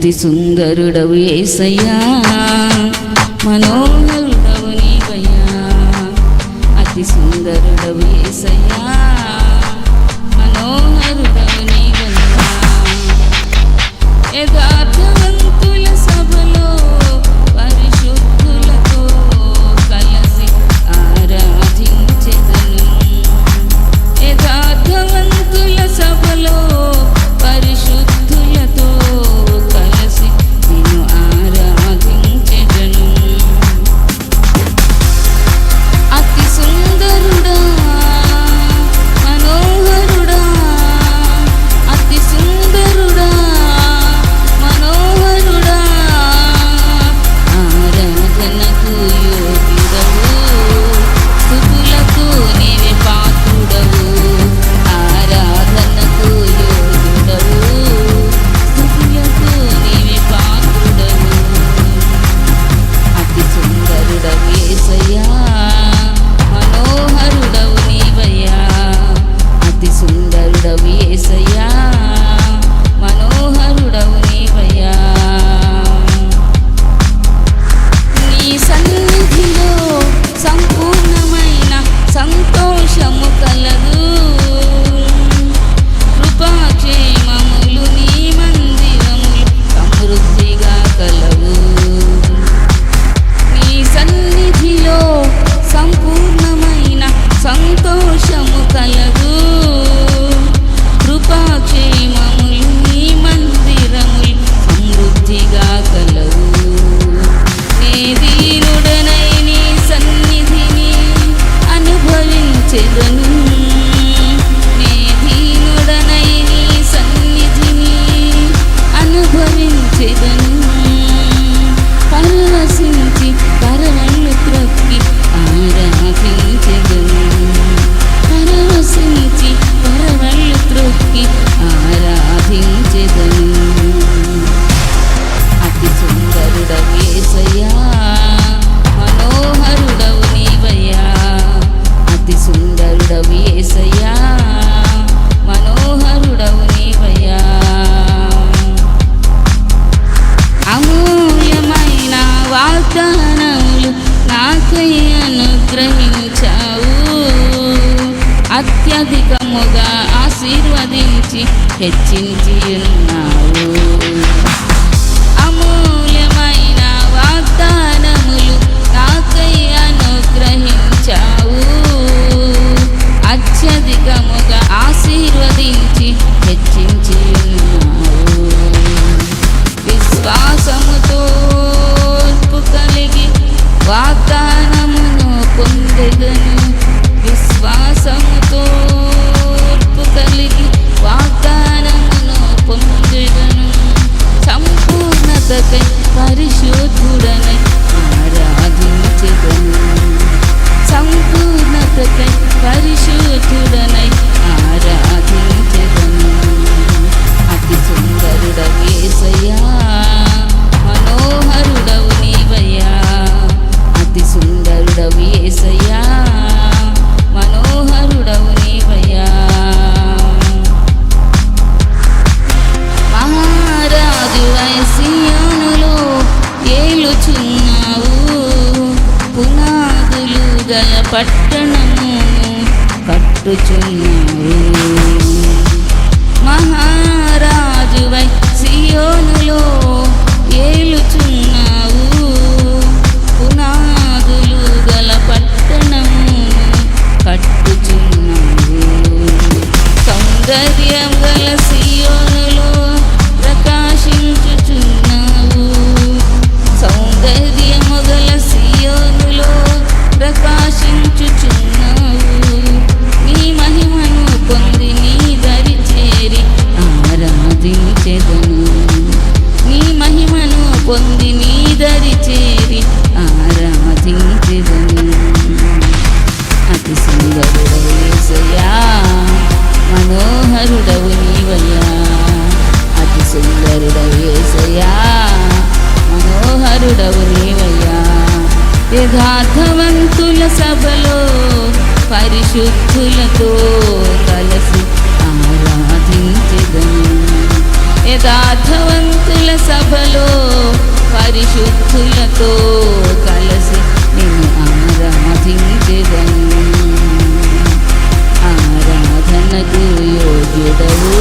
అతి సుందరుడవు యేసయ్యా, మనోహరుడవు నీవయ్యా. అతి సుందరుడవు యేసయ్యా, మనోహరుడవు నీవయ్యా. యథార్థవంతుల సభలో పరిశుద్ధులతో కలిసి ఆరాధించెదను. యథార్థవంతుల సభలో పరిశుద్ధులతో కలిసి నిన్ను ఆరాధించెదను. అతి సుందరుడా, మనోహరుడా, అతి సుందరుడా, మనోహరుడా, ఆరాధనకు యోగ్యుడవు, స్తుతులకు నీవే పాత్రుడవు. ఆరాధనకు యోగ్యుడవు, స్తుతులకు నీవే పాత్రుడవు. అతి సుందరుడవు యేసయ్యా, మనోహరుడవు నీవయ్యా. అతి సుందరుడవు యేసయ్యా, మనోహరుడవు నీవయ్యా. నీ సన్నిధిలో సంపూర్ణమైన సంతోషము కలదు. కృపాక్షేమములు నీ మందిరములు సమృద్ధిగా కలవు. నీ సన్నిధిలో సంపూర్ణమైన సంతోషము కలదు. కృపాక్షేమములు నీ మందిరములు సమృద్ధిగా కలవు. నే దీనుడనై నీ సన్నిధిని అనుభవించెదను. నే దీనుడనై నీ సన్నిధిని అనుభవించెదను. పరవశించి పరవళ్ళు త్రొక్కి ఆరాధించెదను. పరవశించి పరవళ్ళు త్రొక్కి ఆరాధించెదను. అతి సుందరుడవు యేసయ్యా, మనోహరుడవు నీవయ్యా. అతి సుందరుడవు యేసయ్యా, మనోహరుడవు నీవయ్యా. అమూల్యమైన వాగ్దానములు నాకై అనుగ్రహించావు. అత్యధికముగా ఆశీర్వదించి హెచ్చించి ఉన్నావు. అమూల్యమైన వాగ్దానములు నాకై అనుగ్రహించావు. అత్యధికముగా ఆశీర్వదించి హెచ్చించి ఉన్నావు. విశ్వాసముతో ఓర్పు కలిగి వాగ్దానమును పొందెదను. విశ్వాసముతో ఓర్పు కలిగి వాగ్దానమును పొందెదను. సంపూర్ణతకై పరిశుద్ధుడనై ఆరాధించెదను. సంపూర్ణతకై పరిశుద్ధుడనై ఆరాధించెదను. అతి సుందరుడవు యేసయ్యా, మనోహరుడవు నీవయ్యా. అతి సుందరుడవు యేసయ్యా, మనోహరుడవు నీవయ్యా. మహారాజువై సీయోనులో ఏలుచున్నావు. పునాదులు గల పట్టణమును కట్టుచున్నావు. మహారాజువై సీయోనులో ఏలుచున్నావు. పునాదులు గల పట్టణమును కట్టుచున్నావు. సౌందర్యం గల సీయోనులో ప్రకాశించుచున్నావు. సౌందర్యము గల సీయోనులో ప్రకాశించుచున్నావు. నీ మహిమను పొంది నీ దరి చేరి ఆరాధించెదను. నీ మహిమను పొంది నీ దరి చేరి ఆరాధించెదను. అతి సుందరుడవు యేసయ్యా, మనోహరుడవు నీవయ్యా. అతి సుందరుడవు యేసయ్యా, మనోహరుడవు నీవయ్యా. యథార్థవంతుల సభలో పరిశుద్ధులతో కలిసి ఆరాధించెదను. యథార్థవంతుల సభలో పరిశుద్ధులతో కలిసి నిన్ను ఆరాధించెదను. ఆరాధనకు యోగ్యుడవు,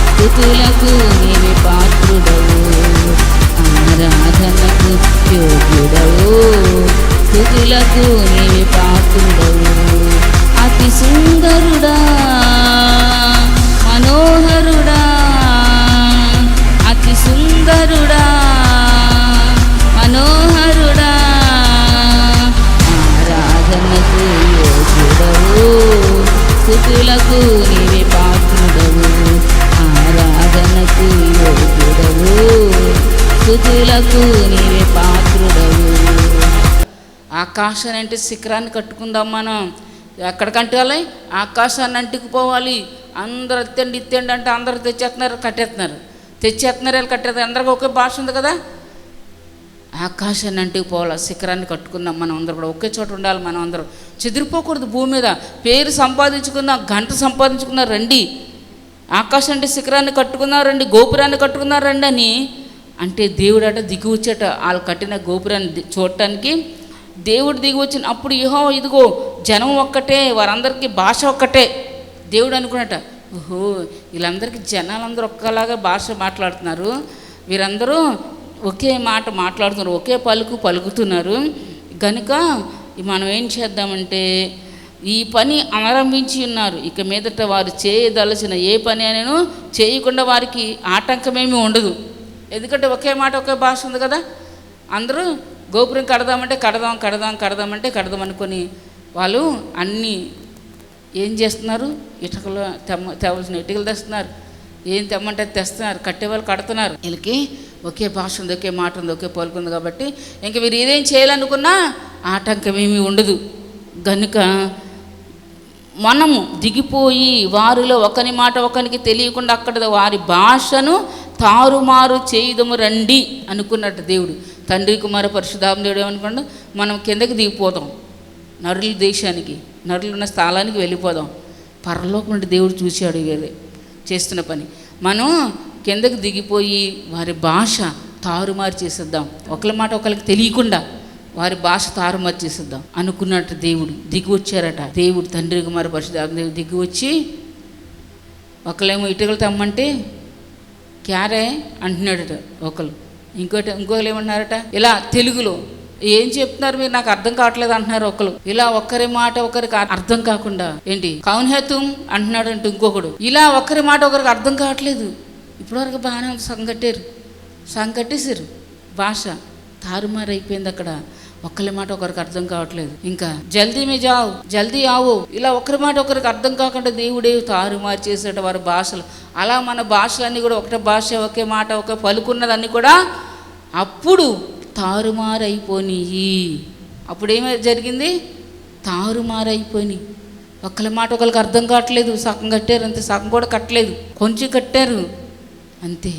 స్తుతులకు నీవే పాత్రుడవు. ఆరాధనకు యోగ్యుడవు, స్తుతులకు నీవే పాత్రుడవు. అతి సుందరుడా, మనోహరుడా, అతి సుందరుడా, మనోహరుడా, ఆరాధనకు యోగ్యుడవు, స్తుతులకు నీవే పాత్రుడవు. ఆరాధనకు యోగ్యుడవు, స్తుతులకు నీవే పాత్రుడవు. ఆకాశాన్ని శిఖరాన్ని కట్టుకుందాం మనం. ఎక్కడికంటాలి? ఆకాశాన్ని అంటుకుపోవాలి. అందరూ ఎత్తండి ఇత్తండి అంటే అందరూ తెచ్చేస్తున్నారు, కట్టేస్తున్నారు, తెచ్చేస్తున్నారు, కట్టేస్తున్నారు. అందరికీ ఒకే భాష ఉంది కదా. ఆకాశాన్ని అంటుకుపోవాలి, శిఖరాన్ని కట్టుకుందాం. మనం అందరూ కూడా ఒకే చోట ఉండాలి. మనం అందరం చెదిరిపోకూడదు. భూమి మీద పేరు సంపాదించుకుందాం, గంట సంపాదించుకున్నాం, రండి ఆకాశం అంటే శిఖరాన్ని కట్టుకుందాం రండి, గోపురాన్ని కట్టుకుందాం రండి అని అంటే దేవుడు అట దిగి వచ్చేట. వాళ్ళు కట్టిన గోపురాన్ని చూడటానికి దేవుడు దిగి వచ్చిన అప్పుడు యెహోవా ఇదిగో జనం ఒక్కటే, వారందరికీ భాష ఒక్కటే. దేవుడు అనుకున్నట, ఓహో వీళ్ళందరికీ జనాలందరూ ఒక్కలాగా భాష మాట్లాడుతున్నారు, వీరందరూ ఒకే మాట మాట్లాడుతున్నారు, ఒకే పలుకుతున్నారు కనుక మనం ఏం చేద్దామంటే ఈ పని ఆరంభించి ఉన్నారు. ఇక మీదట వారు చేయదలసిన ఏ పని అయినను చేయకుండా వారికి ఆటంకమేమీ ఉండదు. ఎందుకంటే ఒకే మాట ఒకే భాష ఉంది కదా. అందరూ గోపురం కడదామంటే కడదామంటే కడదాం అనుకొని వాళ్ళు అన్నీ ఏం చేస్తున్నారు? ఇటుకలు తేవలసిన ఇటుకలు తెస్తున్నారు, ఏం తెమ్మంటే తెస్తున్నారు, కట్టేవాళ్ళు కడుతున్నారు. వీళ్ళకి ఒకే భాష ఉంది, ఒకే మాట ఉంది, ఒకే పలుకుంది కాబట్టి ఇంక మీరు ఏదేం చేయాలనుకున్నా ఆటంకమేమీ ఉండదు. గనుక మనము దిగిపోయి వారిలో ఒకని మాట ఒకరికి తెలియకుండా అక్కడ వారి భాషను తారుమారు చేయదము రండి అనుకున్నట్టు దేవుడు. తండ్రి కుమార పరిశుద్ధాత్మ దేవుడు ఏమనుకోండి, మనం కిందకి దిగిపోదాం, నరుల దేశానికి, నరులు ఉన్న స్థలానికి వెళ్ళిపోదాం. పరలోకం నుండి దేవుడు చూశాడు చేస్తున్న పని. మనం కిందకి దిగిపోయి వారి భాష తారుమారు చేసేద్దాం, ఒకరి మాట ఒకరికి తెలియకుండా వారి భాష తారుమారు చేసేద్దాం అనుకున్నట్టు దేవుడు దిగి వచ్చారట. దేవుడు తండ్రి కుమార పరిశుద్ధాత్మ దేవుడు దిగి వచ్చి ఒకళ్ళేమో ఇటుకలు తెమ్మంటే క్యారే అంటున్నాడట ఒకళ్ళు, ఇంకొకరు ఏమంటున్నారట ఇలా తెలుగులో ఏం చెప్తున్నారు మీరు, నాకు అర్థం కావట్లేదు అంటున్నారు ఒకరు. ఇలా ఒక్కరి మాట ఒకరికి అర్థం కాకుండా ఏంటి కౌన్హేతుం అంటున్నాడు అంటే ఇంకొకడు, ఇలా ఒక్కరి మాట ఒకరికి అర్థం కావట్లేదు. ఇప్పటివరకు బాగానే ఉంది, సగం కట్టేశారు, భాష తారుమారు అయిపోయింది. అక్కడ ఒక్కరి మాట ఒకరికి అర్థం కావట్లేదు. ఇంకా జల్దీ మీ జావు, జల్దీ ఆవు, ఇలా ఒకరి మాట ఒకరికి అర్థం కాకుండా దేవుడే తారుమారు చేసేట వారి భాషలు. అలా మన భాషలన్నీ కూడా ఒకటే భాష, ఒకే మాట, ఒకే పలుకున్నదన్నీ కూడా అప్పుడు తారుమారైపోయినాయి. అప్పుడు ఏమై జరిగింది? తారుమారైపోయినాయి. ఒకరి మాట ఒకరికి అర్థం కావట్లేదు. సగం కట్టారు అంతే, సగం కూడా కట్టలేదు, కొంచెం కట్టారు అంతే.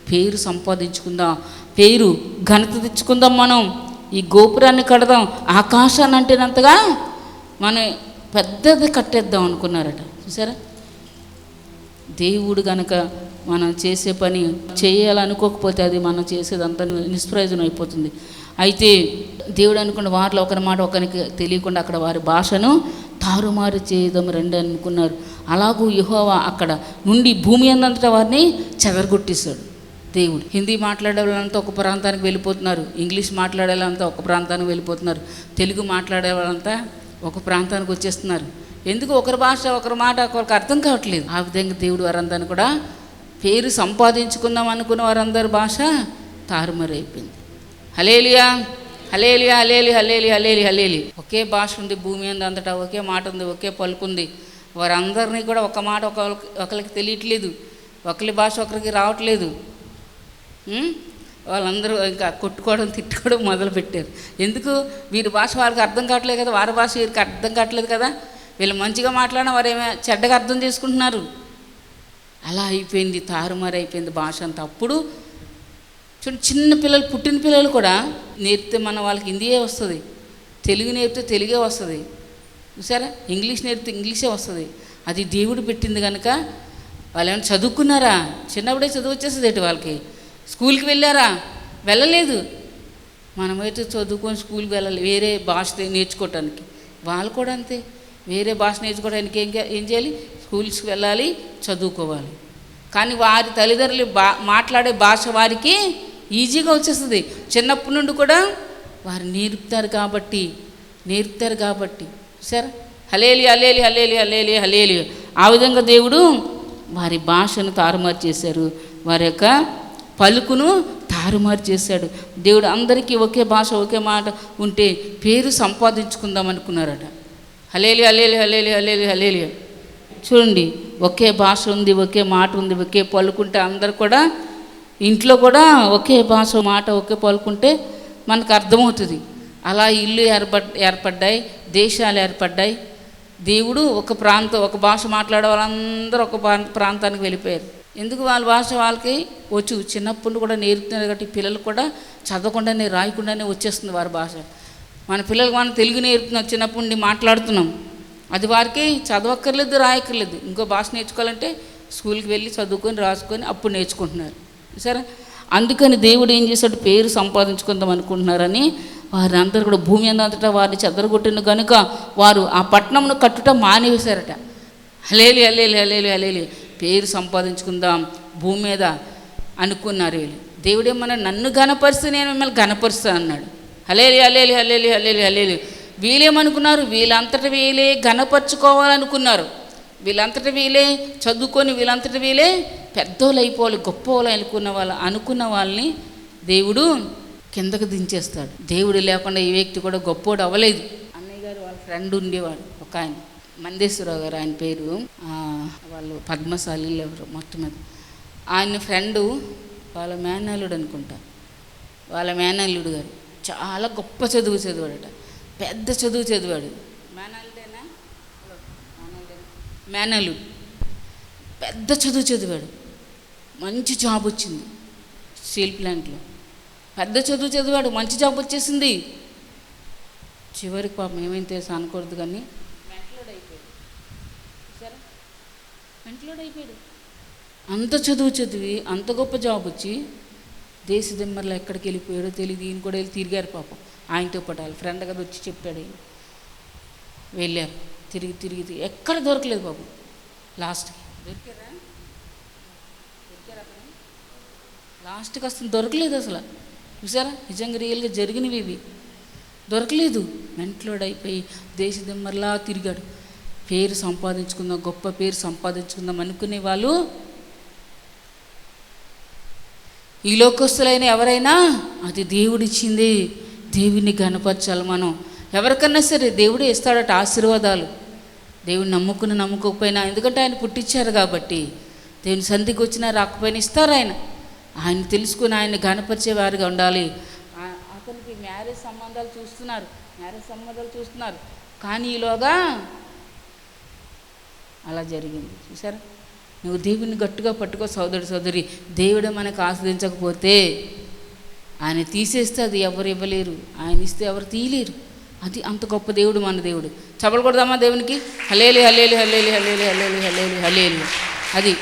పేరు సంపాదించుకుందాం, పేరు ఘనత తెచ్చుకుందాం. మనం ఈ గోపురాన్ని కడదాం, ఆకాశాన్ని అంటేనంతగా మనం పెద్దది కట్టేద్దాం అనుకున్నారట. చూసారా, దేవుడు గనక మనం చేసే పని చేయాలనుకోకపోతే అది మనం చేసేదంతా నిష్ప్రయోజనం అయిపోతుంది. అయితే దేవుడు అనుకున్న వారిలో ఒకరి మాట ఒకరికి తెలియకుండా అక్కడ వారి భాషను తారుమారు చేయదాం రండి అనుకున్నారు. అలాగూ యెహోవా అక్కడ నుండి భూమి అందంతటా వారిని చెదరగొట్టేశాడు. దేవుడు హిందీ మాట్లాడే వాళ్ళంతా ఒక ప్రాంతానికి వెళ్ళిపోతున్నారు, ఇంగ్లీష్ మాట్లాడే వాళ్ళంతా ఒక ప్రాంతానికి వెళ్ళిపోతున్నారు, తెలుగు మాట్లాడే వాళ్ళంతా ఒక ప్రాంతానికి వచ్చేస్తున్నారు. ఎందుకు? ఒకరి భాష ఒకరి మాట ఒకరికి అర్థం కావట్లేదు. ఆ విధంగా దేవుడు వారందరిని కూడా పేరు సంపాదించుకుందాం అనుకున్న వారందరి భాష తారుమారు అయిపోయింది. హల్లెలూయా, హల్లెలూయా, హల్లెలూయా, హల్లెలూయా, హల్లెలూయా, హల్లెలూయా. ఒకే భాష ఉంది భూమి అంతటా, ఒకే మాట ఉంది, ఒకే పలుకుంది. వారందరినీ కూడా ఒక మాట ఒకరికి తెలియట్లేదు, ఒకరి భాష ఒకరికి రావట్లేదు. వాళ్ళందరూ ఇంకా కొట్టుకోవడం తిట్టుకోవడం మొదలుపెట్టారు. ఎందుకు? వీరి భాష వారికి అర్థం కావట్లేదు కదా, వారి భాష వీరికి అర్థం కావట్లేదు కదా. వీళ్ళు మంచిగా మాట్లాడినా వారేమో చెడ్డగా అర్థం చేసుకుంటున్నారు. అలా అయిపోయింది, తారుమారు అయిపోయింది భాష అంతా. అప్పుడు చిన్న పిల్లలు, పుట్టిన పిల్లలు కూడా నేర్పితే మన వాళ్ళకి హిందీయే వస్తుంది, తెలుగు నేర్పితే తెలుగే వస్తుంది. చూసారా, ఇంగ్లీష్ నేర్పితే ఇంగ్లీషే వస్తుంది. అది దేవుడు పెట్టింది కనుక వాళ్ళు ఏమైనా చదువుకున్నారా? చిన్నప్పుడే చదువు వచ్చేస్తుంది ఏంటి వాళ్ళకి? స్కూల్కి వెళ్ళారా? వెళ్ళలేదు. మనమైతే చదువుకొని స్కూల్కి వెళ్ళాలి వేరే భాష నేర్చుకోవటానికి. వాళ్ళు కూడా అంతే, వేరే భాష నేర్చుకోవడానికి ఏం చేయాలి? స్కూల్స్కి వెళ్ళాలి, చదువుకోవాలి. కానీ వారి తల్లిదండ్రులు మాట్లాడే భాష వారికి ఈజీగా వచ్చేస్తుంది. చిన్నప్పటి నుండి కూడా వారు నేర్పుతారు కాబట్టి సరే, హలేలి హలేలి హలేలి హలేలి హలేలి. ఆ విధంగా దేవుడు వారి భాషను తారుమారు చేశారు, వారి యొక్క పలుకును తారుమారు చేశాడు. దేవుడు అందరికీ ఒకే భాష ఒకే మాట ఉంటే పేరు సంపాదించుకుందాం అనుకున్నారట. హలేలి హలేలి హలేలి హలేలి హలేలి. చూడండి, ఒకే భాష ఉంది, ఒకే మాట ఉంది, ఒకే పలుకుంటే అందరు కూడా ఇంట్లో కూడా ఒకే భాష మాట ఒకే పలుకుంటే మనకు అర్థమవుతుంది. అలా ఇల్లు ఏర్పడ్డాయి, దేశాలు ఏర్పడ్డాయి. దేవుడు ఒక భాష మాట్లాడే వాళ్ళందరూ ఒక ప్రాంతానికి వెళ్ళిపోయారు. ఎందుకు? వాళ్ళ భాష వాళ్ళకి వచ్చు. చిన్నప్పుడు కూడా నేర్పుతున్నారు కాబట్టి పిల్లలు కూడా చదవకుండానే రాయకుండానే వచ్చేస్తుంది వారి భాష. మన పిల్లలకు మనం తెలుగు నేర్పుతున్నాం, చిన్నప్పటి నుండి మాట్లాడుతున్నాం. అది వారికి చదవక్కర్లేదు, రాయక్కర్లేదు. ఇంకో భాష నేర్చుకోవాలంటే స్కూల్కి వెళ్ళి చదువుకొని రాసుకొని అప్పుడు నేర్చుకుంటున్నారు. సరే, అందుకని దేవుడు ఏం చేశాడు? పేరు సంపాదించుకుందాం అనుకుంటున్నారని వారి అందరూ కూడా భూమి అంతటా వారిని చెదరగొట్టిన కనుక వారు ఆ పట్టణంను కట్టుట మానేశారట. హలేలి హలేలి హలేలి హలేలి. పేరు సంపాదించుకుందాం భూమి మీద అనుకున్నారు వీళ్ళు. దేవుడేమన్నా నన్ను ఘనపరిస్తే నేను మిమ్మల్ని ఘనపరుస్తాను అన్నాడు. హలేలి హలేలి హలేలి హలేలి హలేలి. వీళ్ళేమనుకున్నారు? వీళ్ళంతట వీళ్ళే ఘనపరుచుకోవాలనుకున్నారు. వీళ్ళంతట వీళ్ళే చదువుకొని వీళ్ళంతట వీళ్ళే పెద్దోళ్ళు అయిపోవాలి, గొప్పవాళ్ళు అనుకున్న వాళ్ళని దేవుడు కిందకు దించేస్తాడు. దేవుడు లేకుండా ఈ వ్యక్తి కూడా గొప్పోడు అవ్వలేదు. అన్నయ్య గారు వాళ్ళ ఫ్రెండ్ ఉండేవాడు ఒక ఆయన, మందేశ్వరరావు గారు ఆయన పేరు. వాళ్ళు పద్మశాలిలో ఎవరు మొట్టమొదటి. ఆయన ఫ్రెండు వాళ్ళ మేనల్లుడు అనుకుంటా. వాళ్ళ మేనల్లుడు గారు చాలా గొప్ప చదువు చదివాడట, పెద్ద చదువు చదివాడు. మేనల్లుడు పెద్ద చదువు చదివాడు, మంచి జాబ్ వచ్చింది స్టీల్ ప్లాంట్లో. పెద్ద చదువు చదివాడు, మంచి జాబ్ వచ్చేసింది. చివరికి పాపం ఏమైంది తెలుసా? అనకూడదు కానీ మెంటలోడ్ అయిపోయాడు. అంత చదువు చదివి అంత గొప్ప జాబ్ వచ్చి దేశ దిమ్మర్లో ఎక్కడికి వెళ్ళిపోయాడో తెలియదు. ఈయన కూడా వెళ్ళి తిరిగారు పాపం ఆయనతో పాటు. వాళ్ళ ఫ్రెండ్ కదా వచ్చి చెప్పాడు. వెళ్ళారు, తిరిగి ఎక్కడ దొరకలేదు పాపం. లాస్ట్కి దొరికారా అక్కడ? లాస్ట్కి అసలు దొరకలేదు. అసలు చూసారా, నిజంగా రియల్గా జరిగినవి ఇవి. దొరకలేదు, మెంటలోడ్ అయిపోయి దేశ దిమ్మర్లా తిరిగాడు. పేరు సంపాదించుకుందాం, గొప్ప పేరు సంపాదించుకుందాం అనుకునే వాళ్ళు, ఈ లోకస్తులైన ఎవరైనా అది దేవుడిచ్చింది, దేవుడిని ఘనపరచాలి మనం. ఎవరికన్నా సరే దేవుడే ఇస్తాడట ఆశీర్వాదాలు. దేవుడిని నమ్ముకోకపోయినా, ఎందుకంటే ఆయన పుట్టించారు కాబట్టి. దేవుని సంధికి వచ్చినా రాకపోయినా ఇస్తారు ఆయన తెలుసుకుని ఆయన ఘనపరిచేవారిగా ఉండాలి. అతనికి మ్యారేజ్ సంబంధాలు చూస్తున్నారు. కానీ ఈలోగా అలా జరిగింది. చూసారా, నువ్వు దేవుడిని గట్టిగా పట్టుకో సోదరి. దేవుడు మనకు ఆస్వాదించకపోతే ఆయన తీసేస్తే అది ఎవరు ఇవ్వలేరు, ఆయన ఇస్తే ఎవరు తీయలేరు. అది అంత గొప్ప దేవుడు మన దేవుడు. చప్పలు కొడదామా దేవునికి? హలేలి హలేలి హలేలి హలేలి హలేలి హలేలి హలేలి. అది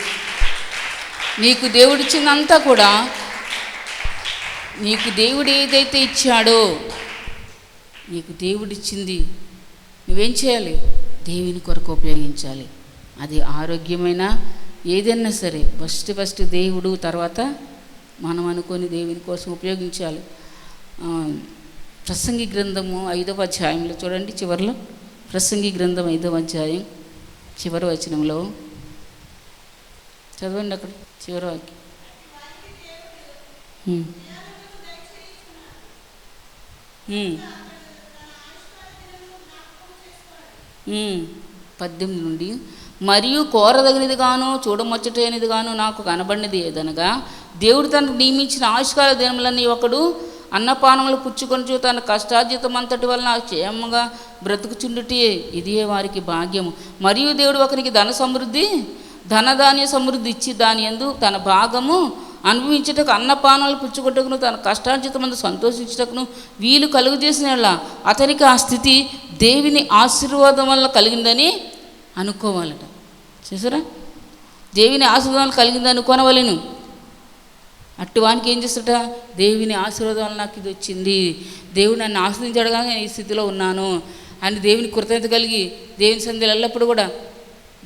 నీకు దేవుడిచ్చిందంతా కూడా, నీకు దేవుడు ఏదైతే ఇచ్చాడో, నీకు దేవుడిచ్చింది నువ్వేం చేయాలి? దేవుని కొరకు ఉపయోగించాలి. అది ఆరోగ్యమైన ఏదైనా సరే ఫస్ట్ దేవుడు, తర్వాత మనం అనుకొని దేవుని కోసం ఉపయోగించాలి. ప్రసంగి గ్రంథము 5వ అధ్యాయంలో చూడండి, చివరిలో ప్రసంగి గ్రంథం 5వ అధ్యాయం చివరి వచనంలో చదవండి. అక్కడ చివరి వాక్యం 18 నుండి, మరియు కోరదగినదిగాను చూడముచ్చటైనదిగాను నాకు కనబడినది ఏదనగా, దేవుడు తనకు నియమించిన ఆయుష్కాల దినములన్నీ ఒకడు అన్నపానములు పుచ్చుకొనుచు తన కష్టార్జితం అంతటి వలన క్షేమంగా బ్రతుకుచుండుటే ఇదే వారికి భాగ్యము. మరియు దేవుడు ఒకరికి ధనధాన్య సమృద్ధి ఇచ్చి దాని యందు తన భాగము అనుభవించుటకు అన్నపానాలు పుచ్చుకొట్టుకును తన కష్టార్జితమందు సంతోషించుటకును వీలు కలుగు చేసిన అతనికి ఆ స్థితి దేవుని ఆశీర్వాదం వల్ల కలిగిందని అనుకోవాలట. చూసారా, దేవుని ఆశీర్వాదాలు కలిగిందని కొనవలెను. అట్టి వానికి ఏం చేస్తాట, దేవుని ఆశీర్వాదాలు నాకు ఇది వచ్చింది, దేవుడు నన్ను ఆశీర్వదించడగా నేను ఈ స్థితిలో ఉన్నాను అని దేవుని కృతజ్ఞత కలిగి దేవుని సన్నిధిలో ఎల్లప్పుడు కూడా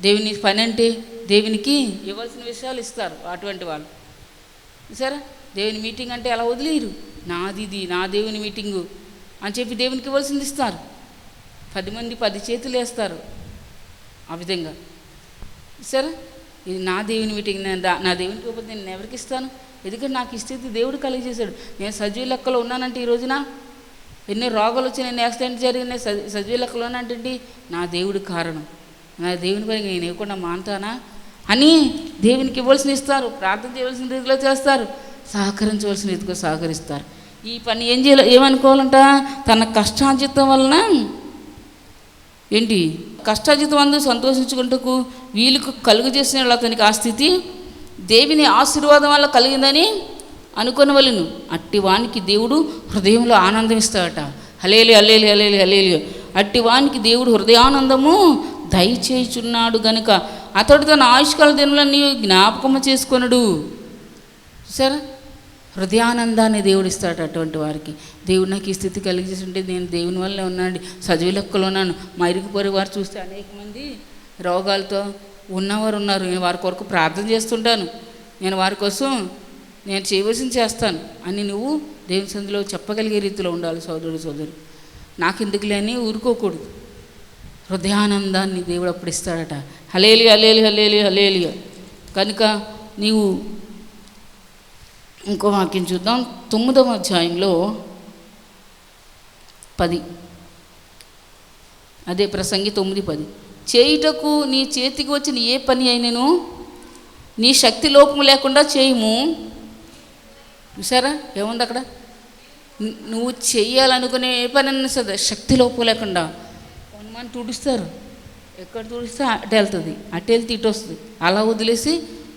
దేవుని పని అంటే దేవునికి ఇవ్వాల్సిన విషయాలు ఇస్తారు. అటువంటి వాళ్ళు సరే దేవుని మీటింగ్ అంటే అలా వదిలేరు. నాది నా దేవుని మీటింగు అని చెప్పి దేవునికి ఇవ్వాల్సింది ఇస్తారు. 10 మంది 10 చేతులు వేస్తారు. ఆ విధంగా సరే ఇది నా దేవుని మీటింగ్, నా దేవునికి ఇవ్వకపోతే నేను ఎవరికి ఇస్తాను? ఎందుకంటే నాకు ఈ స్థితి దేవుడు కలిగజేశాడు. నేను సజీవ లెక్కలో ఉన్నానంటే ఈ రోజున ఎన్నో రోగాలు వచ్చి నేను యాక్సిడెంట్ జరిగినాయి, సజీవ లెక్కలో ఉన్నానంటే నా దేవుడి కారణం. నా దేవుని పని నేను ఇవ్వకుండా మానుతానా అని దేవునికి ఇవ్వాల్సిన ఇస్తారు. ప్రార్థన చేయవలసిన రీతిలో చేస్తారు, సహకరించవలసిన రీతిలో సహకరిస్తారు. ఈ పని ఏం చేయాలి, ఏమనుకోవాలంట, తన కష్టార్జితం వలన ఏంటి కష్టార్జితం అందు సంతోషించుకుంటూ వీళ్ళకు కలుగు చేసిన అతనికి ఆ స్థితి దేవుని ఆశీర్వాదం వల్ల కలిగిందని అనుకొనవలెను. అట్టి వానికి దేవుడు హృదయంలో ఆనందం ఇస్తాడట. హల్లెలూయా హల్లెలూయా హల్లెలూయా హల్లెలూయా. అట్టి వానికి దేవుడు హృదయానందము దయచేయుచున్నాడు గనుక అతడు తన ఆయుష్కాల దినములన్నీ జ్ఞాపకము చేసుకొనడు. సరే హృదయానందాన్ని దేవుడు ఇస్తాడు అటువంటి వారికి. దేవుడు నాకు ఈ స్థితి కలిగేస్తుంటే నేను దేవుని వల్లే ఉన్నాను, సజీవ లెక్కలో ఉన్నాను. మా ఇరుగుపొరి వారు చూస్తే అనేక మంది రోగాలతో ఉన్నవారు ఉన్నారు. నేను వారి కొరకు ప్రార్థన చేస్తుంటాను, నేను వారి కోసం నేను చేయవలసింది చేస్తాను అని నువ్వు దేవుని సన్నిధిలో చెప్పగలిగే రీతిలో ఉండాలి. సోదరి నాకు ఎందుకు లేని ఊరుకోకూడదు. హృదయానందాన్ని దేవుడు అప్పుడు ఇస్తాడట. హల్లెలూయా హల్లెలూయా హల్లెలూయా హల్లెలూయా. కనుక నీవు ఇంకో వాక్యం చూద్దాం. 9వ అధ్యాయంలో 10, అదే ప్రసంగి 9:10. చేయుటకు నీ చేతికి వచ్చిన ఏ పని అయినను నీ శక్తి లోపము లేకుండా చేయము. చూసారా ఏముంది అక్కడ, నువ్వు చెయ్యాలనుకునే ఏ పని అయినా సరే శక్తి లోపం లేకుండా. కొంతమంది తుడుస్తారు, ఎక్కడ తుడిస్తే అటు వెళ్తుంది, అటు వెళ్తే ఇటు వస్తుంది, అలా వదిలేసి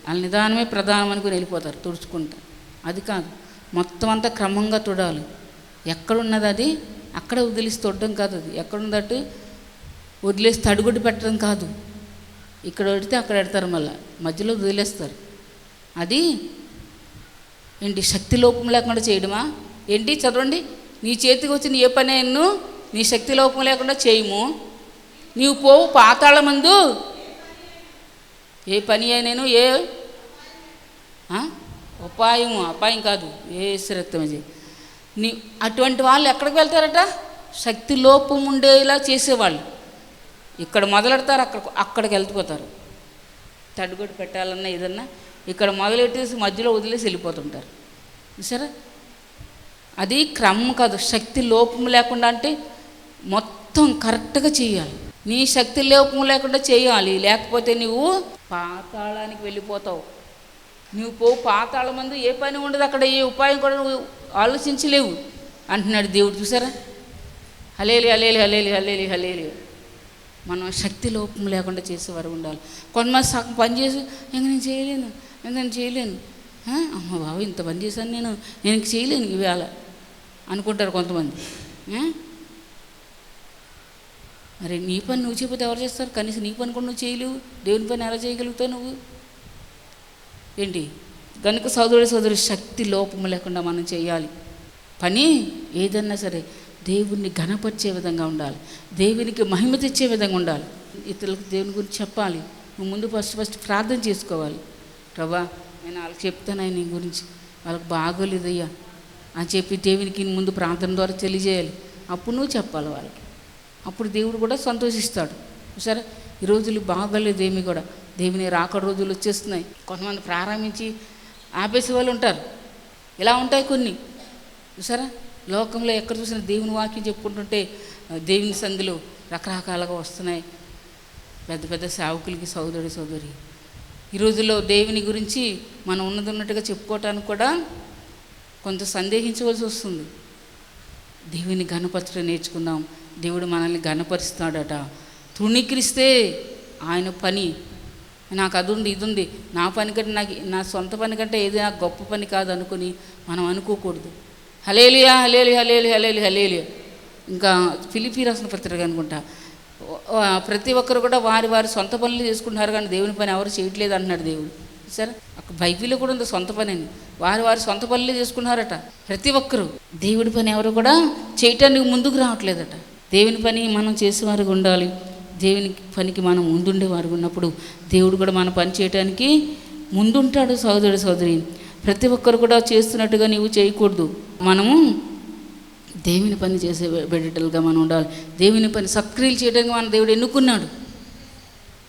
వాళ్ళ నిదానమే ప్రధానం అనుకుని వెళ్ళిపోతారు తుడుచుకుంటారు. అది కాదు, మొత్తం అంతా క్రమంగా తుడాలి. ఎక్కడున్నది అది అక్కడ వదిలేసి తొడడం కాదు. అది ఎక్కడుందట్టు వదిలేసి తడిగుడ్డు పెట్టడం కాదు. ఇక్కడ పెడితే అక్కడ పెడతారు, మళ్ళీ మధ్యలో వదిలేస్తారు. అది ఏంటి, శక్తి లోపం లేకుండా చేయడమా ఏంటి? చదవండి, నీ చేతికి వచ్చిన ఏ పని అయినను నీ శక్తి లోపం లేకుండా చేయము. నీవు పోవు పాతాళమందు ఏ పని అయినను ఏ అపాయం కాదు, ఏ రక్తమే. నీ అటువంటి వాళ్ళు ఎక్కడికి వెళ్తారట? శక్తి లోపం ఉండేలా చేసేవాళ్ళు. ఇక్కడ మొదలెడతారు, అక్కడికి వెళ్ళిపోతారు. తడిగొడ్డు పెట్టాలన్నా ఏదన్నా ఇక్కడ మొదలెట్టేసి మధ్యలో వదిలేసి వెళ్ళిపోతుంటారు. సరే, అది క్రమం కాదు. శక్తి లోపం లేకుండా అంటే మొత్తం కరెక్ట్గా చేయాలి. నీ శక్తి లోపం లేకుండా చేయాలి, లేకపోతే నువ్వు పాతాళానికి వెళ్ళిపోతావు. నువ్వు పాతాళం మందు ఏ పని ఉండదు, అక్కడ ఏ ఉపాయం కూడా నువ్వు ఆలోచించలేవు అంటున్నాడు దేవుడు. చూసారా? హల్లెలూయా హల్లెలూయా హల్లెలూయా హల్లెలూయా హల్లెలూయా. మనం శక్తి లోపం లేకుండా చేసేవారు ఉండాలి. కొంతమంది సగం పని చేసి ఇంక నేను చేయలేను అమ్మ బాబు ఇంత పని చేశాను నేను ఇంక చేయలేను ఇవాళ అనుకుంటారు కొంతమంది. మరి నీ పని నువ్వు చెప్పితే ఎవరు చేస్తారు? కనీసం నీ పని కూడా నువ్వు చేయలేవు, దేవుని పని ఎలా చేయగలుగుతావు నువ్వు? ఏంటి కనుక సోదరి శక్తి లోపము లేకుండా మనం చేయాలి. పని ఏదన్నా సరే దేవుణ్ణి ఘనపరిచే విధంగా ఉండాలి, దేవునికి మహిమ తెచ్చే విధంగా ఉండాలి. ఇతరులకు దేవుని గురించి చెప్పాలి. నువ్వు ముందు ఫస్ట్ ప్రార్థన చేసుకోవాలి. ప్రభా నేను వాళ్ళకి చెప్తాను నీ గురించి, వాళ్ళకి బాగోలేదయ్యా అని చెప్పి దేవునికి ముందు ప్రార్థన ద్వారా తెలియజేయాలి. అప్పుడు నువ్వు చెప్పాలి వాళ్ళకి, అప్పుడు దేవుడు కూడా సంతోషిస్తాడు. సరే, ఈ రోజులు బాగోలేదు ఏమి కూడా, దేవుని రాకడ రోజులు వచ్చేస్తున్నాయి. కొంతమంది ప్రారంభించి ఆపేసే వాళ్ళు ఉంటారు. ఇలా ఉంటాయి కొన్ని. చూసారా, లోకంలో ఎక్కడ చూసినా దేవుని వాక్యం చెప్పుకుంటుంటే దేవుని సంధిలో రకరకాలుగా వస్తున్నాయి పెద్ద పెద్ద సేవకులకి. సోదరి ఈ రోజుల్లో దేవుని గురించి మనం ఉన్నట్టుగా చెప్పుకోవటానికి కూడా కొంత సందేహించవలసి వస్తుంది. దేవుని ఘనపరచడం నేర్చుకుందాం. దేవుడు మనల్ని ఘనపరుస్తాడట. తృణీకరిస్తే ఆయన పని, నాకు అది ఉంది ఇది ఉంది, నా పని కంటే నా సొంత పని కంటే ఏది నాకు గొప్ప పని కాదు అనుకుని మనం అనుకోకూడదు. హల్లెలూయా హల్లెలూయా హల్లెలూయా హల్లెలూయా హల్లెలూయా. ఇంకా ఫిలిప్పీ రాసిన పత్రిక అనుకుంటా ప్రతి ఒక్కరు కూడా వారి వారి సొంత పనులు చేసుకుంటున్నారు, కానీ దేవుని పని ఎవరు చేయట్లేదు అంటున్నాడు దేవుడు. సరే, బైబిల్లో కూడా ఉంది సొంత పని అని. వారి వారి సొంత పనులు చేసుకున్నారట ప్రతి ఒక్కరు. దేవుడి పని ఎవరు కూడా చేయటానికి ముందుకు రావట్లేదట. దేవుని పని మనం చేసేవారికి ఉండాలి. దేవుని పనికి మనం ముందుండే వారికి ఉన్నప్పుడు దేవుడు కూడా మన పని చేయడానికి ముందుంటాడు. సోదరుడు సోదరి, ప్రతి ఒక్కరు కూడా చేస్తున్నట్టుగా నీవు చేయకూడదు. మనము దేవుని పని చేసే బిడ్డలుగా మనం ఉండాలి. దేవుని పని సక్రియలు చేయడానికి మన దేవుడు ఎన్నుకున్నాడు.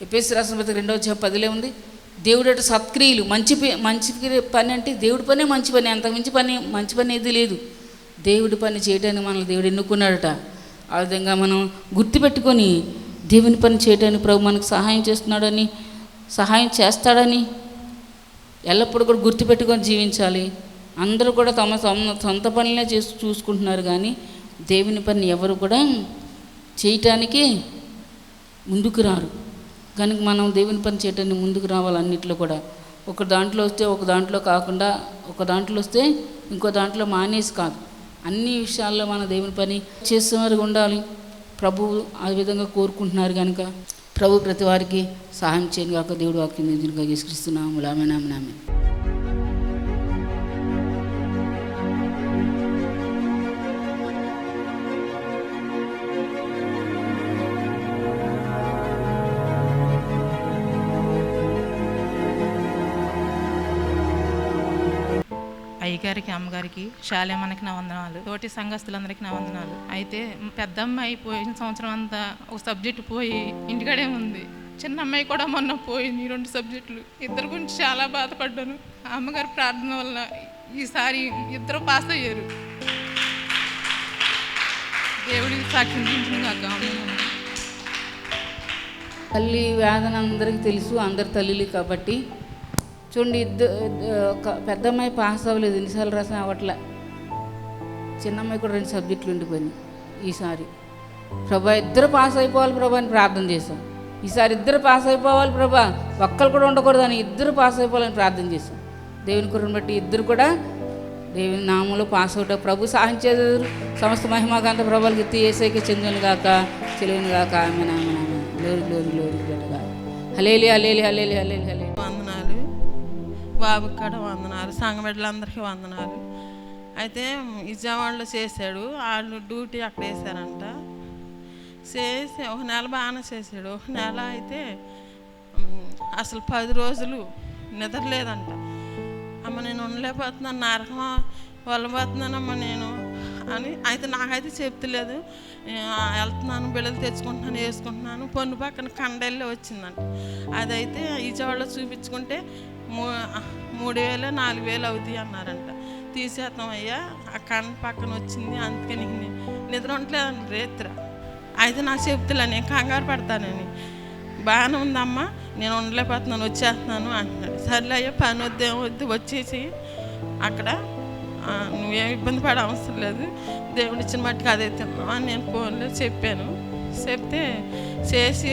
ఎఫెసీయులకు రాసిన పత్రిక 2:10 ఉంది, దేవుడు అటు సత్క్రియలు మంచి పని అంటే దేవుడి పనే మంచి పని, అంత మంచి పని ఏది లేదు. దేవుడి పని చేయడానికి మనల్ని దేవుడు ఎన్నుకున్నాడట. ఆ విధంగా మనం గుర్తుపెట్టుకొని దేవుని పని చేయడానికి ప్రభు మనకు సహాయం చేస్తాడని ఎల్లప్పుడూ కూడా గుర్తుపెట్టుకొని జీవించాలి. అందరూ కూడా తమ సొంత పనులే చూసుకుంటున్నారు, కానీ దేవుని పని ఎవరు కూడా చేయటానికి ముందుకు రారు. కనుక మనం దేవుని పని చేయటానికి ముందుకు రావాలి. అన్నిట్లో కూడా ఒక దాంట్లో వస్తే ఒక దాంట్లో కాకుండా, ఒక దాంట్లో వస్తే ఇంకో దాంట్లో మానేసి కాదు, అన్ని విషయాల్లో మన దేవుని పని చేసేవారు ఉండాలి. ప్రభువు ఆ విధంగా కోరుకుంటున్నారు. కనుక ప్రభు ప్రతి వారికి సహాయం చేయను కాక దేవుడు వాక్యం ఎదురుగా యేసుక్రీస్తునామములో ఆమేన్ ఆమేన్ ఆమేన్. అయ్యగారికి, అమ్మగారికి, శాలేమన్నకి నా వందనాలు, తోటి సంఘస్థులందరికీ నా వందనాలు. అయితే పెద్ద అమ్మాయి పోయిన సంవత్సరం అంతా ఒక సబ్జెక్టు పోయి ఇంటికాడే ఉంది. చిన్న అమ్మాయి కూడా మొన్న పోయింది. 2 సబ్జెక్టులు. ఇద్దరు గురించి చాలా బాధపడ్డాను. అమ్మగారి ప్రార్థన వల్ల ఈసారి ఇద్దరు పాస్ అయ్యారు. దేవుడికి సాక్ష్యం దించిన కాక. తల్లి వేదన అందరికీ తెలుసు, అందరు తల్లిలు కాబట్టి. చూడండి, పెద్ద అమ్మాయి పాస్ అవ్వలేదు, ఎన్నిసార్లు రాసిన అవ్వట్లే. చిన్న అమ్మాయి కూడా 2 సబ్జెక్టులు ఉండిపోయినాయి. ఈసారి ప్రభా ఇద్దరు పాస్ అయిపోవాలి ప్రభా అని ప్రార్థన చేశాం. ఈసారి ఇద్దరు పాస్ అయిపోవాలి ప్రభా, ఒక్కరు కూడా ఉండకూడదని ఇద్దరు పాస్ అయిపోవాలని ప్రార్థన చేశాం. దేవుని కృపను బట్టి ఇద్దరు కూడా దేవుని నామంలో పాస్ అవుట్. ప్రభు సహాయం చేశారు. సమస్త మహిమాకాంత ప్రభావాలకి ఎత్తి యేసయ్యకే చెందును గాక, చెలువును గాక. Amen amen amen. Glory glory glory glory. Hallelujah hallelujah hallelujah hallelujah. వందనాలు బాబుకి కూడా వందనాలు, సంఘ బిడ్డలందరికీ వందనాలు. అయితే విజయవాడలో చేశాడు. వాళ్ళు డ్యూటీ అక్కడ వేశారంట. చేసి 1 నెల బాగానే చేశాడు. 1 నెల అయితే అసలు 10 రోజులు నిద్రలేదంట. అమ్మ నేను ఉండలేకపోతున్నాను, నరకం వెళ్ళబోతున్నానమ్మ నేను అని. అయితే నాకైతే చెప్తలేదు. వెళ్తున్నాను, బిళ్ళలు తెచ్చుకుంటున్నాను, వేసుకుంటున్నాను. పొన్ను పక్కన కండెల్లో వచ్చిందంట. అదైతే విజయవాడలో చూపించుకుంటే 3,000 4,000 అవుతాయి అన్నారంట. తీసేస్తాం అయ్యా, ఆ కండ పక్కన వచ్చింది, అందుకే నీకు నిద్ర ఉండలేదండి రేత్ర. అయితే నాకు చెప్తులే, నేను కంగారు పడతానని. బాగానే ఉందమ్మా, నేను ఉండలేకపోతున్నాను, వచ్చేస్తున్నాను అంటున్నాడు. సర్లే అయ్యా, పని వద్దు వచ్చేసి అక్కడ నువ్వేం ఇబ్బంది పడే అవసరం లేదు, దేవుడు ఇచ్చిన మట్టుకు అదే తిన్నావు అని నేను ఫోన్లో చెప్పాను. చెప్తే చేసి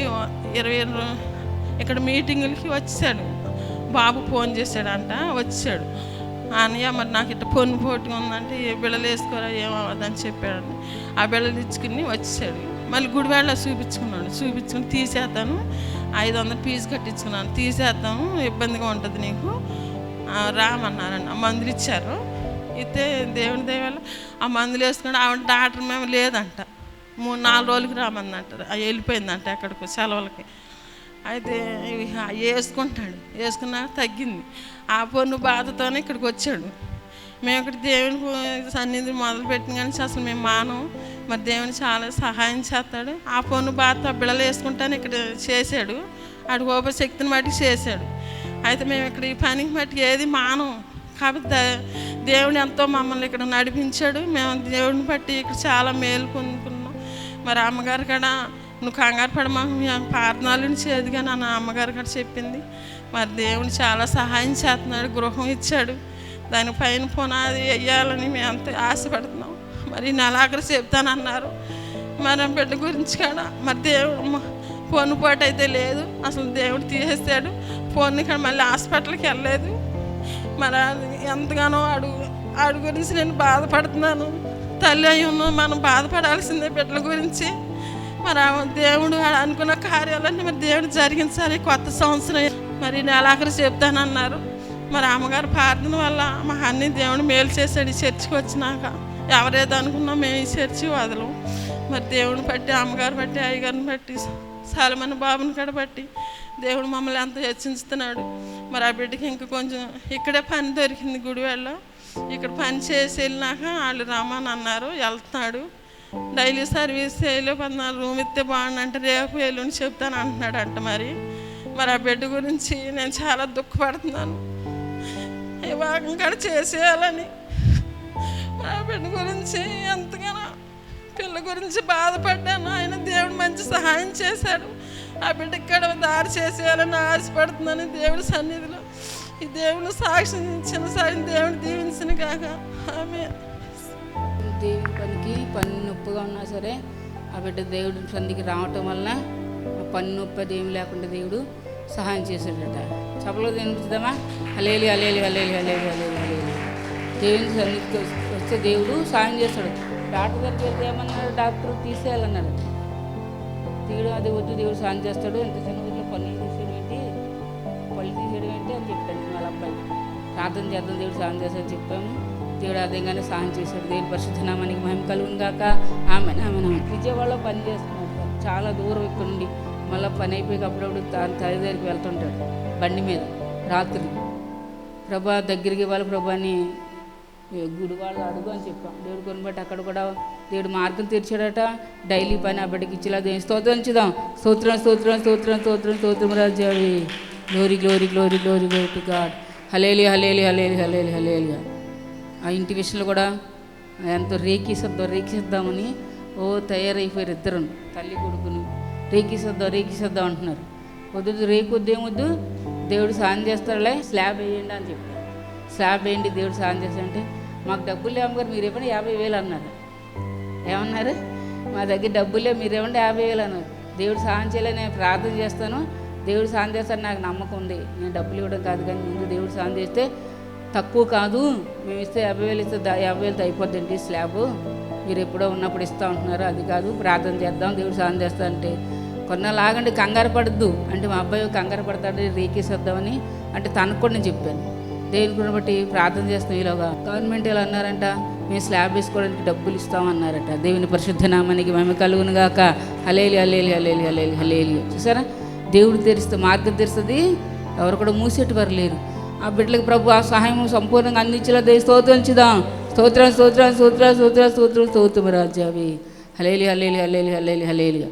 20 ఇక్కడ మీటింగులకి వచ్చాడు. బాబు ఫోన్ చేశాడంట, వచ్చాడు. అన్నయ్య మరి నాకు ఇట్లా పొన్ను పోటుగా ఉందంటే ఏ బిళ్ళలు వేసుకోరా ఏమవ్వదని చెప్పాడండి. ఆ బిళ్ళలు ఇచ్చుకుని వచ్చాడు. మళ్ళీ గుడివాడలో చూపించుకుని తీసేద్దాను, 500 ఫీజు కట్టించుకున్నాను, తీసేద్దాము, ఇబ్బందిగా ఉంటుంది నీకు రామన్నారండి. ఆ మందులు ఇచ్చారు. అయితే దేవుని దయవల్ల ఆ మందులు వేసుకుని ఆవిడ డాక్టర్ మేము లేదంట, 3-4 రోజులకి రామందంట. వెళ్ళిపోయిందంట ఎక్కడికో సెలవులకి. అయితే వేసుకుంటాడు, వేసుకున్నాక తగ్గింది. ఆ పొన్ను బాధతోనే ఇక్కడికి వచ్చాడు. మేము ఇక్కడ దేవుని సన్నిధి మొదలుపెట్టిన కానీ అసలు మేము మానం. మరి దేవుని చాలా సహాయం చేస్తాడు. ఆ పొన్ను బాధతో బిళ్ళలు వేసుకుంటాను ఇక్కడ చేశాడు. ఆడు శక్తిని బట్టి చేశాడు. అయితే మేము ఇక్కడ ఈ పనికి బట్టి ఏది మానం. కాబట్టి దేవుడు ఎంతో మమ్మల్ని ఇక్కడ నడిపించాడు. మేము దేవుడిని బట్టి ఇక్కడ చాలా మేలు పొందుకున్నాం. మరి అమ్మగారు కూడా నువ్వు కంగారు పడమా, ప్రార్థనల నుంచి ఏదిగా నా అమ్మగారు కూడా చెప్పింది. మరి దేవుడు చాలా సహాయం చేస్తున్నాడు, గృహం ఇచ్చాడు. దానిపైన పునాది వేయాలని మేము అంత ఆశపడుతున్నాం. మరి నెలాఖరు చెప్తానన్నారు. మరి బిడ్డ గురించి కూడా మరి దేవుడు పొన్నుపాటు అయితే లేదు, అసలు దేవుడు తీసేస్తాడు. పొన్ను ఇక్కడ మళ్ళీ హాస్పిటల్కి వెళ్ళలేదు. మరి ఎంతగానో ఆడు గురించి నేను బాధపడుతున్నాను. తల్లి అయి ఉన్నాం, మనం బాధపడాల్సిందే బిడ్డల గురించి. మరి దేవుడు అనుకున్న కార్యాలన్నీ మరి దేవుడు జరిగించాలి. కొత్త సంవత్సరం మరి నెలాఖరు చెప్తానన్నారు. మరి అమ్మగారు ప్రార్థన వల్ల మా అన్ని దేవుడు మేలు చేశాడు. ఈ చర్చికి వచ్చినాక ఎవరేదో అనుకున్నా మేము ఈ చర్చి వదలం. మరి దేవుని బట్టి, అమ్మగారు బట్టి, అయ్యగారిని బట్టి, సాలమని బాబుని కూడా బట్టి దేవుడు మమ్మల్ని ఎంతో హెచ్చించుతున్నాడు. మరి ఆ బిడ్డకి ఇంకా కొంచెం ఇక్కడే పని దొరికింది గుడివాడలో. ఇక్కడ పని చేసి వెళ్ళినాక వాళ్ళు రమ్మని అన్నారు, వెళ్తున్నాడు. డైలీ సర్వీస్ చేయలేకపోతున్నా, రూమ్ ఇస్తే బాగుండంటే రేపు ఎల్లుండి చెప్తాను అంటున్నాడు అంట. మరి ఆ బిడ్డ గురించి నేను చాలా దుఃఖపడుతున్నాను. వివాహం కూడా చేసేయాలని మరి ఆ బిడ్డ గురించి ఎంతగానో పిల్ల గురించి బాధపడ్డాను. ఆయన దేవుడు మంచి సహాయం చేశాడు. ఆ బిడ్డ ఇక్కడ దారి చేసేయాలని ఆశపడుతున్నాను దేవుడి సన్నిధిలో. ఈ దేవుడు సాక్షి ఇచ్చిన సాయం దేవుడు దీవించిన కాక ఆమె. దేవుడి పని నొప్పిగా ఉన్నా సరే ఆ బిడ్డ దేవుడి సన్నిధికి రావటం వలన ఆ పని నొప్పి అది ఏం లేకుండా దేవుడు సహాయం చేశాడట. చెప్పలో తినిపిద్దామా? హలేలి హలేలి హలేలి హలేలి హలేలి హలేలి. దేవుని సన్నిధికి వస్తే దేవుడు సహాయం చేస్తాడు. డాక్టర్ దగ్గరికి వెళ్తే ఏమన్నాడు? డాక్టర్ తీసేయాలన్నాడు. తీయడం అది వద్దు, దేవుడు సాయం చేస్తాడు. ఎంత చిన్న ఊరిలో పళ్ళు తీసేయడం ఏంటి, పళ్ళు తీసేయడం ఏంటి అని చెప్పాడు వాళ్ళ అబ్బాయి. ప్రార్థన చేద్దాం, దేవుడు సాయం చేస్తాడని చెప్పాము. దేవుడు అదేగానే సాయం చేశాడు. దేవుడి పరిశుద్ధ నామానికి మహిమ కలుగును గాక. ఆమె విజయవాడలో పని చేస్తున్నాడు. చాలా దూరం ఇక్కడ నుండి మళ్ళీ పని అయిపోయి అప్పుడప్పుడు తల్లి దగ్గరికి వెళ్తుంటాడు బండి మీద రాత్రి. ప్రభా దగ్గరికి ఇవ్వాలి ప్రభా అని గుడి వాళ్ళు అడుగు అని చెప్పాం. దేవుడు కొని బట్టి అక్కడ కూడా దేవుడు మార్గం తెరిచాడట. డైలీ పని ఆ బిడ్డకి ఇచ్చేలా దేవుని స్తోత్రం ఇచ్చుదాం. స్తోత్రం స్తోత్రం స్తోత్రం స్తోత్రం స్తోత్రం రాజ్యావి. Glory glory glory glory glory to God. హలేలి హలేలి హలేలి హలేలి హలేలిగా. ఆ ఇంటి విషయంలో కూడా ఎంతో రేకిసేద్దామని తయారైపోయారు ఇద్దరు, తల్లి కొడుకుని. రేకిసేద్దాం అంటున్నారు. వద్దు, రేకొద్దు, ఏమొద్దు, దేవుడు సాయం చేస్తాడులే, స్లాబ్ వేయండి అని చెప్పారు. స్లాబ్ వేయండి, దేవుడు సాయం చేస్తాడంటే మాకు డబ్బులు లేవమ్మగారు, మీరు ఇవ్వండి 50,000 అన్నారు. ఏమన్నారు? మా దగ్గర డబ్బులే, మీరు ఇవ్వండి 50,000 అన్నారు. దేవుడు సాయం చేయలేదు, నేను ప్రార్థన చేస్తాను, దేవుడు సాయం చేస్తాను, నాకు నమ్మకం ఉంది. నేను డబ్బులు ఇవ్వడం కాదు, కానీ ముందు దేవుడు సాయం చేస్తే తక్కువ కాదు, మేము ఇస్తే 50,000 ఇస్తే 50,000తో అయిపోద్దండి స్లాబ్, మీరు ఎప్పుడో ఉన్నప్పుడు ఇస్తూ ఉంటున్నారు, అది కాదు, ప్రార్థన చేద్దాం, దేవుడు సాయం చేస్తా అంటే కొన్నాళ్ళాగండి, కంగారు పడద్దు అంటే మా అబ్బాయి కంగారు పడతాడు, రేకేసేద్దామని అంటే తనకు కూడా నేను చెప్పాను. దేవుని బట్టి ప్రార్థన చేస్తాం. ఈలోగా గవర్నమెంట్ ఎలా అన్నారంట, మేము స్లాబ్ వేసుకోవడానికి డబ్బులు ఇస్తామన్నారట. దేవుని పరిశుద్ధ నామానికి మహిమ కలుగును గాక. హలేలి హలేలి హలేలి హలేలి హలేలి. చూసారా, దేవుడు తెరిస్తే మార్గం తెరుస్తుంది, ఎవరు కూడా మూసేటివారు లేరు. ఆ బిడ్డలకు ప్రభు ఆ సహాయం సంపూర్ణంగా అందించేలా స్తోత్రించుదాం. స్తోత్రం స్తోత్రం స్తోత్రం స్తోత్రం స్తోత్రం స్తోత్రం రాజ్యావి. హలేలి హలేలి హలేలి హలేలి హలేలిగా.